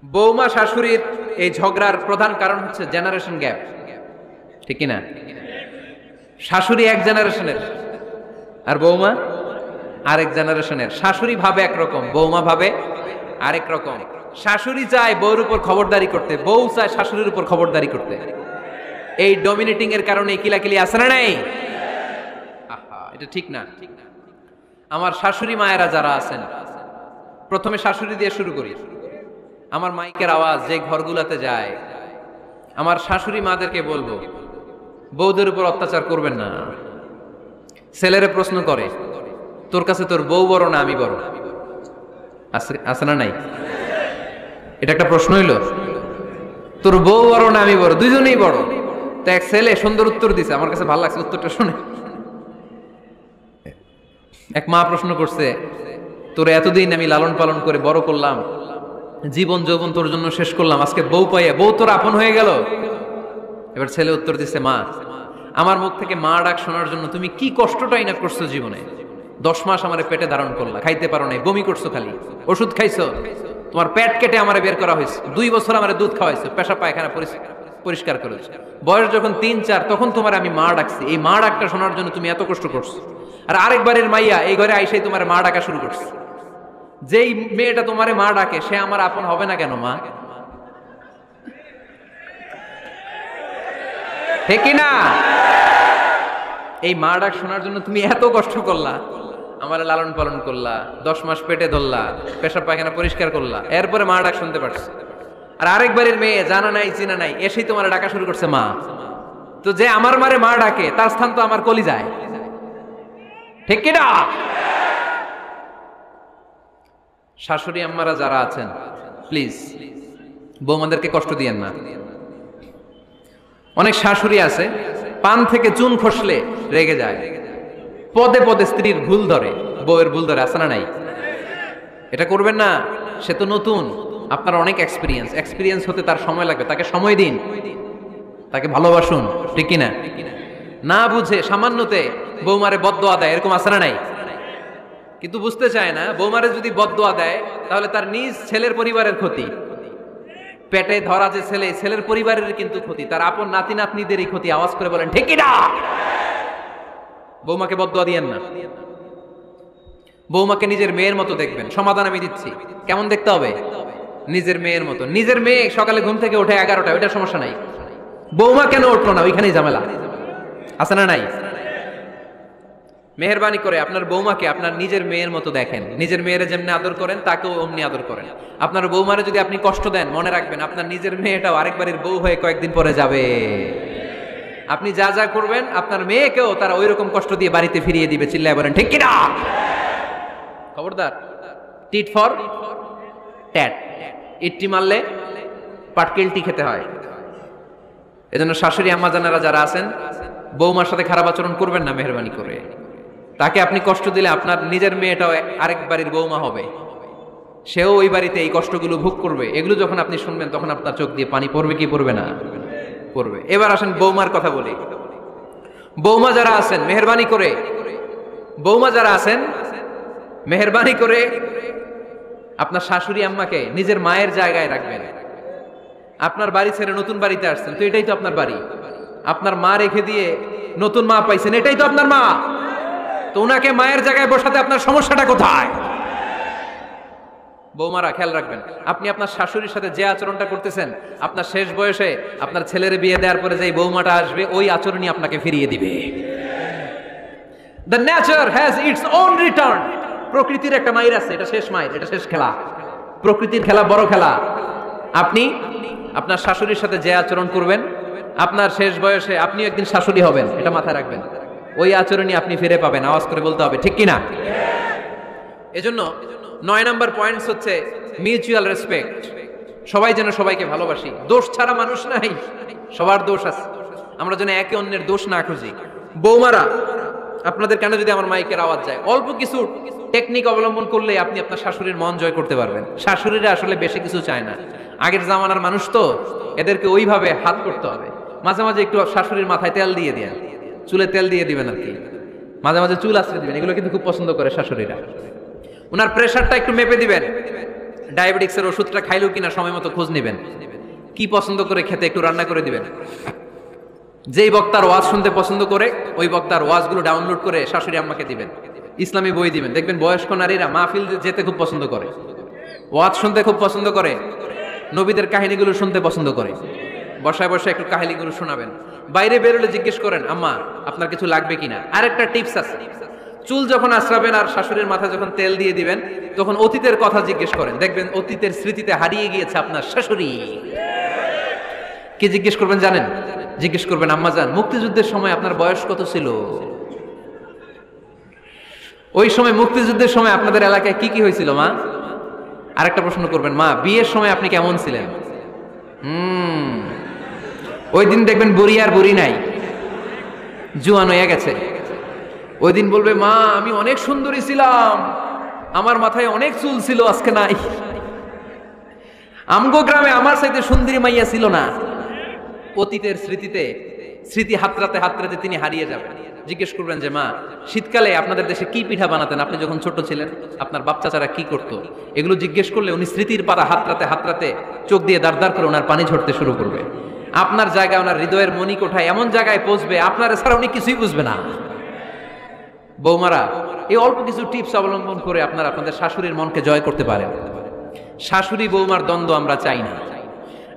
বৌমা শাশুড়ির এই ঝগড়ার প্রধান কারণ হচ্ছে জেনারেশন গ্যাপ, ঠিক কিনা? শাশুড়ি এক জেনারেশনের আর বৌমা আরেক জেনারেশনের। শাশুড়ি ভাবে একরকম, বৌমা ভাবে আরেক রকম। শাশুড়ি চায় বউর উপর খবরদারি করতে, বউ চায় শাশুড়ির উপর খবরদারি করতে। এই ডমিনেটিং এর কারণে কিলাকিলি আছে না নাই? এটা ঠিক না। আমার শাশুড়ি মায়েরা যারা আছেন, প্রথমে শাশুড়ি দিয়ে শুরু করি। আমার মাইকের আওয়াজ যে ঘরগুলাতে যায়, আমার শাশুড়ি মাদেরকে বলবো, বউদের উপর অত্যাচার করবেন না। ছেলেরে প্রশ্ন করে, তোর কাছে তোর বউ বড় না আমি বড়? আছে না নাই? এটা একটা প্রশ্ন হইল। তোর বউ বড় না আমি বড়? দুইজনেই বড়। তো এক ছেলে সুন্দর উত্তর দিছে, আমার কাছে ভালো লাগছে উত্তরটা শুনে। এক মা প্রশ্ন করছে, তোর এতদিন আমি লালন পালন করে বড় করলাম, জীবন যৌবন তোর জন্য শেষ করলাম, আজকে বউ পাইয়া বউ তোর আপন হয়ে গেল? এবার ছেলে উত্তর দিচ্ছে, মা, আমার মুখ থেকে মা ডাক শোনার জন্য তুমি কি কষ্টটাই না করছো জীবনে। 10 মাস আমার পেটে ধারণ করলা, খাইতে পারো নাই, বমি করছো, খালি ওষুধ খাইছো, তোমার পেট কেটে আমারে বের করা হয়েছে, 2 বছর আমারে দুধ খাওয়াইছো, পেশাব পায়খানা পরিষ্কার করেছো। বয়স যখন 3-4 তখন তোমার আমি মা ডাকছি, এই মা ডাকটা শোনার জন্য তুমি এত কষ্ট করছো। আর আরেকবারের মাইয়া এই ঘরে আইসাই তোমার মা ডাকা শুরু করছে। যেই মেয়েটা তোমারে মা ডাকে সে আমার আপন হবে না কেন মা? ঠিক না? এই মা ডাক শোনার জন্য তুমি এত কষ্ট করলা, আমার লালন পালন করলা, 10 মাস পেটে ধরলা, পেশাব পায়খানা পরিষ্কার করলা, এরপরে মা ডাক শুনতে পারছো। আর আরেকবারের মেয়ে জানা নাই চিনা নাই এসেই তোমার ডাকা শুরু করছে মা। তো যে আমার মারে মা ডাকে তার স্থান তো আমার কলিজায়, ঠিক কিনা? শাশুড়ি আম্মারা যারা আছেন, প্লিজ বৌমাদেরকে কষ্ট দিয়েন না। অনেক শাশুড়ি আছে পান থেকে চুন খসলে রেগে যায়, পদে পদে স্ত্রীর ভুল ধরে, বউয়ের ভুল ধরে, আছে না নাই? এটা করবেন না। সে তো নতুন, আপনার অনেক এক্সপিরিয়েন্স হতে তার সময় লাগবে, তাকে সময় দিন, তাকে ভালোবাসুন, ঠিক কিনা? না বুঝে সামান্যতে বৌমারে বদদোয়া দেয়, এরকম আছে না নাই? কিন্তু বুঝতে চায় না, বৌমারে যদি বদদোয়া দেয় তাহলে তার নিজ ছেলের পরিবারের ক্ষতি, পেটে ধরা যে ছেলে, ছেলের পরিবারের কিন্তু ক্ষতি, তার আপন নাতি নাতনিদেরই ক্ষতি। আওয়াজ করে বলেন ঠিক কিনা? বৌমাকে বদদোয়া দিয়েন না। বৌমাকে নিজের মেয়ের মতো দেখবেন। সমাধান আমি দিচ্ছি, কেমন দেখতে হবে? নিজের মেয়ের মতো। নিজের মেয়ে সকালে ঘুম থেকে ওঠে 11টা, ওইটার সমস্যা নাই। বৌমা কেন উঠলো না, ওইখানেই ঝামেলা, আছে না নাই? মেহেরবানি করে আপনার বৌমাকে আপনার নিজের মেয়ের মতো দেখেন। নিজের মেয়েরে যেমনি আদর করেন তাকেও অমনি আদর করেন। আপনার বৌমারে যদি আপনি কষ্ট দেন, মনে রাখবেন আপনার নিজের মেয়েটাও আরেকবারের বউ হয়ে কয়েকদিন পরে যাবে। আপনি যা যা করবেন আপনার মেয়েকেও তারা ওই রকম কষ্ট দিয়ে বাড়িতে ফিরিয়ে দিবে। চিল্লায় বলেন ঠিক কিনা? খবরদার, টিট ফর ট্যাট, ইট্টি মারলে পাটকেলটি খেতে হয়। এজন্য শাশুড়ি আম্মা জানারা যারা আছেন, বৌমার সাথে খারাপ আচরণ করবেন না মেহেরবানি করে। তাকে আপনি কষ্ট দিলে আপনার নিজের মেয়েটাও আরেক বাড়ির বৌমা হবে, সেও ওই বাড়িতে এই কষ্টগুলো ভোগ করবে। এগুলো যখন আপনি শুনবেন তখন আপনার চোখ দিয়ে পানি পড়বে কি পড়বে না? পড়বে। এবার আসেন বৌমার কথা বলি। বৌমা যারা আছেন মেহেরবানি করে, বৌমা যারা আছেন মেহেরবানি করে আপনার শাশুড়ি আম্মাকে নিজের মায়ের জায়গায় রাখবেন। আপনার বাড়ি ছেড়ে নতুন বাড়িতে আসছেন, তো এটাই তো আপনার বাড়ি। আপনার মা রেখে দিয়ে নতুন মা পাইছেন, এটাই তো আপনার মা। তো ওনাকে মায়ের জায়গায় বসাতে আপনার সমস্যাটা কোথায়? বৌমারা খেয়াল রাখবেন, আপনি আপনার শাশুড়ির সাথে যে আচরণটা করতেছেন, আপনার শেষ বয়সে আপনার ছেলের বিয়ে দেওয়ার পরে যে বৌমাটা আসবে ওই আচরণই আপনাকে ফিরিয়ে দিবে। The nature has its own return. প্রকৃতির একটা মাইর আছে, এটা শেষ মাইর, এটা শেষ খেলা। প্রকৃতির খেলা বড় খেলা। আপনি আপনার শাশুড়ির সাথে যে আচরণ করবেন, আপনার শেষ বয়সে আপনি একদিন শাশুড়ি হবেন, এটা মাথায় রাখবেন। ওই আচরণই আপনি ফিরে পাবেন। আওয়াজ করে বলতে হবে ঠিক কিনা? এজন্য 9 নম্বর পয়েন্টস হচ্ছে মিউচুয়াল রেসপেক্ট। সবাই যেন সবাইকে ভালোবাসি। দোষ ছাড়া মানুষ নাই, সবার দোষ আছে। আমরা যেন একে অন্যের দোষ না খুঁজি। বৌমারা, আপনাদের কেন যদি আমার মাইকের আওয়াজ যায়, অল্প কিছু টেকনিক অবলম্বন করলে আপনি আপনার শাশুড়ির মন জয় করতে পারবেন। শাশুড়িরা আসলে বেশি কিছু চায় না, আগের জামানার মানুষ তো, এদেরকে ওইভাবে হাত করতে হবে। মাঝে মাঝে একটু শাশুড়ির মাথায় তেল দিয়ে দেন, চুলে তেল দিয়ে দিবেন আর কি, মাঝে মাঝে চুল আশ্রয় দিবেন, এগুলো কিন্তু খুব পছন্দ করে শাশুড়িরা। ওনার প্রেশারটা একটু মেপে দিবেন, ডায়াবেটিক্সের ওষুধটা খাইলো কিনা সময় মতো খোঁজ নেবেন, কি পছন্দ করে খেতে একটু রান্না করে দিবেন। যেই বক্তার ওয়াজ শুনতে পছন্দ করে ওই বক্তার ওয়াজগুলো ডাউনলোড করে শাশুড়ি আম্মাকে দিবেন, ইসলামী বই দিবেন। দেখবেন বয়স্ক নারীরা মাহফিল যেতে খুব পছন্দ করে, ওয়াজ শুনতে খুব পছন্দ করে, নবীদের কাহিনীগুলো শুনতে পছন্দ করে। বসায় বসায় একটু কাহিনীগুলো শোনাবেন। বাইরে বেরোলে জিজ্ঞেস করেন, আম্মা আপনার কিছু লাগবে কিনা। আরেকটা টিপস আছে, চুল যখন আশ্রাবেন আর শাশুড়ির মাথায় যখন তেল দিয়ে দিবেন তখন অতীতের কথা জিজ্ঞেস করেন। দেখবেন অতীতের স্মৃতিতে হারিয়ে গিয়েছে আপনার শাশুড়ি। কি জিজ্ঞেস করবেন জানেন? জিজ্ঞেস করবেন, আম্মা জান মুক্তিযুদ্ধের সময় আপনার বয়স কত ছিল? ওই সময় মুক্তিযুদ্ধের সময় আপনাদের এলাকায় কি কি হয়েছিল মা? আরেকটা প্রশ্ন করবেন, মা বিয়ের সময় আপনি কেমন ছিলেন? ওই দিন দেখবেন বুড়ি আর বুড়ি নাই, জুয়ান হয়ে গেছে। ওই দিন বলবে, মা আমি অনেক সুন্দরী ছিলাম, আমার মাথায় অনেক চুল ছিল, আজকে নাই। আমগো গ্রামে আমার চাইতে সুন্দরী মাইয়া ছিল না। অতীতের স্মৃতিতে, স্মৃতি হাতরাতে হাতরাতে তিনি হারিয়ে যাবেন। জিজ্ঞেস করবেন যে, মা শীতকালে আপনাদের দেশে কি পিঠা বানাতেন আপনি যখন ছোট ছিলেন? আপনার বাপ চাচারা কি করতো? এগুলো জিজ্ঞেস করলে উনি স্মৃতির পাতা হাতরাতে হাতরাতে চোখ দিয়ে দাঁড় দাঁড় করে ওনার পানি ঝরতে শুরু করবে। আপনার জায়গায় ওনার হৃদয়ের মনি কোঠায় এমন জায়গায় পৌঁছবে আপনার ছাড়া উনি কিছুই বুঝবে না। বৌমারা এই অল্প কিছু টিপস অবলম্বন করে আপনারা আপনাদের শাশুড়ির মনকে জয় করতে পারেন। শাশুড়ি বৌমার দ্বন্দ্ব আমরা চাই না।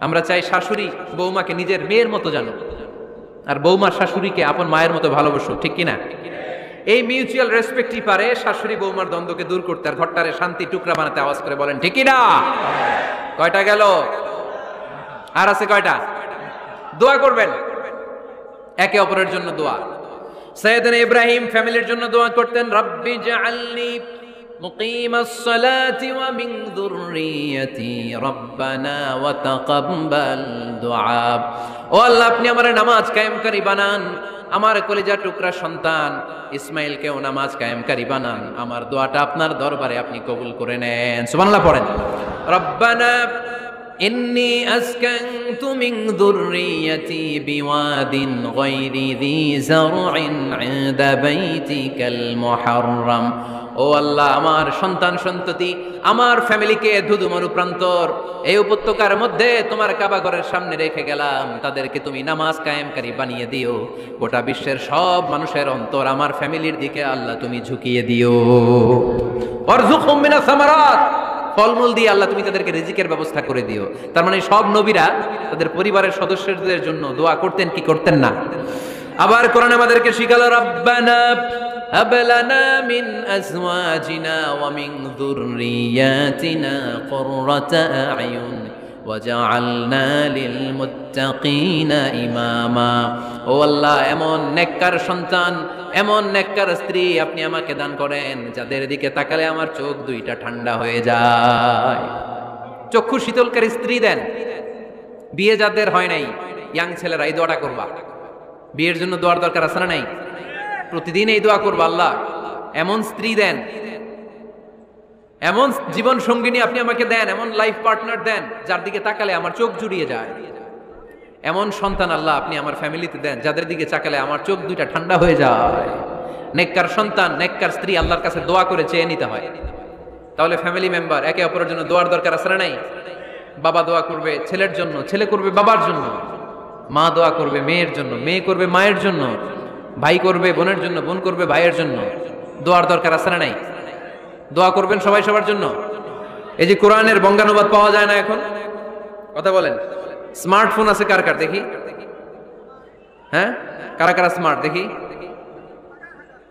আমরা চাই শাশুড়ি বৌমাকে নিজের মেয়ের মতো জানো, আর বৌমার শাশুড়িকে আপন মায়ের মতো ভালোবাসো, ঠিক কিনা? এই মিউচুয়াল রেসপেক্টই পারে শাশুড়ি বৌমার দ্বন্দ্বকে দূর করতে আর ঘরটারে শান্তি টুকরা বানাতে। আওয়াজ করে বলেন ঠিক কিনা? কয়টা গেল? আর আছে কয়টা? দোয়া করবেন একে অপরের জন্য। দোয়া সাইয়েদনা ইব্রাহিম ফ্যামিলির জন্য দোয়া করতেন, রব্বি জাআলনি মুকিমাস সালাতি ওয়া মিন যুররিয়াতি রব্বানা ওয়া তাকাব্বাল দুআ। ও আল্লাহ আপনি আমারে নামাজ কায়েমকারী বানান, আমার কলিজার টুকরা সন্তান ইসমাইলকেও নামাজ কায়েমকারী বানান, আমার দোয়াটা আপনার দরবারে আপনি কবুল করে নেন। সুবহানাল্লাহ পড়েন। রব্বানা ইন্নী আসকানতু মিন যুররিয়াতি বিওয়াদিন গায়রি যী যার'ইন ইনদা বাইতিকাল মুহাররাম। ও আল্লাহ আমার সন্তান সন্ততি আমার ফ্যামিলিকে ধুধুমরু প্রান্তর এই উপত্যকার মধ্যে তোমার কাবা ঘরের সামনে রেখে গেলাম, তাদেরকে তুমি নামাজ কায়েমকারী বানিয়ে দিও। গোটা বিশ্বের সব মানুষের অন্তর আমার ফ্যামিলির দিকে আল্লাহ তুমি ঝুঁকিয়ে দিও। ওয়ারযুকহুম মিনাস সামারাত, ফলমূল দিয়ে আল্লাহ তুমি তাদেরকে রিজিকের ব্যবস্থা করে দিও। তার মানে সব নবীরা তাদের পরিবারের সদস্যদের জন্য দোয়া করতেন কি করতেন না? আবার কোরআন আমাদেরকে শিখালো, রব্বানা হাব লানা মিন আজওয়াজিনা ওয়া মিন যুররিয়াতিনা কুররাতা আ'য়ুন ওয়াজআলনা লিল মুত্তাকিনা ইমামা। ও আল্লাহ এমন নেককার সন্তান, এমন নেককার স্ত্রী আপনি আমাকে দান করেন যাদের দিকে তাকালে আমার চোখ দুইটা ঠান্ডা হয়ে যায়। চক্ষু শীতলকারী স্ত্রী দেন। বিয়ে যাদের হয় নাই, ইয়াং ছেলেরা এই দোয়াটা করবা। বিয়ের জন্য দোয়ার দরকার আছে না নাই? প্রতিদিন এই দোয়া করবা, আল্লাহ এমন স্ত্রী দেন, এমন জীবন সঙ্গিনী আপনি আমাকে দেন, এমন লাইফ পার্টনার দেন যার দিকে তাকালে আমার চোখ জুড়িয়ে যায়। এমন সন্তান আল্লাহ আপনি আমার ফ্যামিলিতে দেন যাদের দিকে তাকালে আমার চোখ দুইটা ঠান্ডা হয়ে যায়। নেককার সন্তান, নেককার স্ত্রী আল্লাহর কাছে দোয়া করে চেয়ে নিতে হয়। তাহলে ফ্যামিলি মেম্বার একে অপরের জন্য দোয়ার দরকার আছে না নাই? বাবা দোয়া করবে ছেলের জন্য, ছেলে করবে বাবার জন্য, মা দোয়া করবে মেয়ের জন্য, মেয়ে করবে মায়ের জন্য, ভাই করবে বোনের জন্য, বোন করবে ভাইয়ের জন্য। দোয়ার দরকার আছে না নাই? দোয়া করবেন সবাই সবার জন্য। এই যে কোরআনের বঙ্গানুবাদ পাওয়া যায় না এখন, কথা বলেন। স্মার্টফোন আছে কার কার দেখি? হ্যাঁ, কারা কারা স্মার্ট দেখি?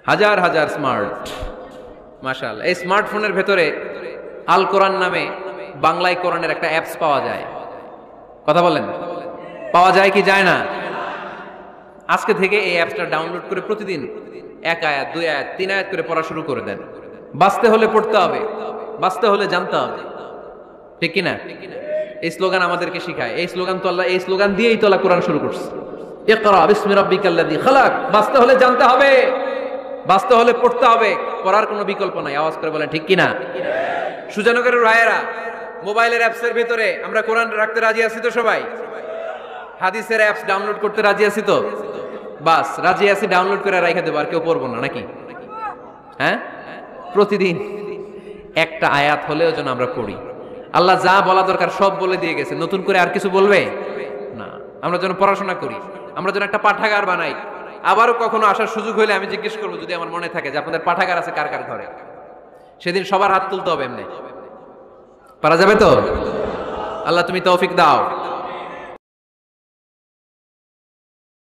হাজার হাজার স্মার্ট, মাশাআল্লাহ। এই স্মার্টফোনের ভেতরে আল কোরআন নামে বাংলায় কোরআনের একটা অ্যাপস পাওয়া যায়। কথা বলেন, পাওয়া যায় কি যায় না? আজকে থেকে এই অ্যাপসটা ডাউনলোড করে প্রতিদিন এক আয়াত, দুই আয়াত, তিন আয়াত করে পড়া শুরু করে দেন। বাঁচতে হলে পড়তে হবে, বাঁচতে হলে জানতে হবে, ঠিক কিনা? এই স্লোগান আমাদেরকে শিখায়। এই স্লোগান তো আল্লাহ, এই স্লোগান দিয়েই তো আল্লাহ কোরআন শুরু করছে, ইকরা বিসমি রাব্বিকাল্লাযী খালাক। বাঁচতে হলে জানতে হবে, বাঁচতে হলে পড়তে হবে, পড়ার কোনো বিকল্প নাই। আওয়াজ করে বলেন ঠিক কিনা? সুজানগরের রায়েরা মোবাইলের অ্যাপসের ভিতরে আমরা কোরআন রাখতে রাজি আছি তো সবাই? হাদিসের অ্যাপস ডাউনলোড করতে রাজি আছি তো? বাস রাজি আছি, ডাউনলোড করে রাখা দেবো, আর কেউ পড়বো না নাকি? হ্যাঁ, প্রতিদিন একটা আয়াত হলেও যেন আমরা পড়ি। আল্লাহ যা বলা দরকার সব বলে দিয়ে গেছে, নতুন করে আর কিছু বলবে না। আমরা যেন পড়াশোনা করি, আমরা যেন একটা পাঠাগার বানাই। আবারও কখনো আসার সুযোগ হলে আমি জিজ্ঞেস করবো, যদি আমার মনে থাকে যে আপনাদের পাঠাগার আছে কার কার ঘরে, সেদিন সবার হাত তুলতে হবে। এমনি পারা যাবে তো? আল্লাহ তুমি তৌফিক দাও।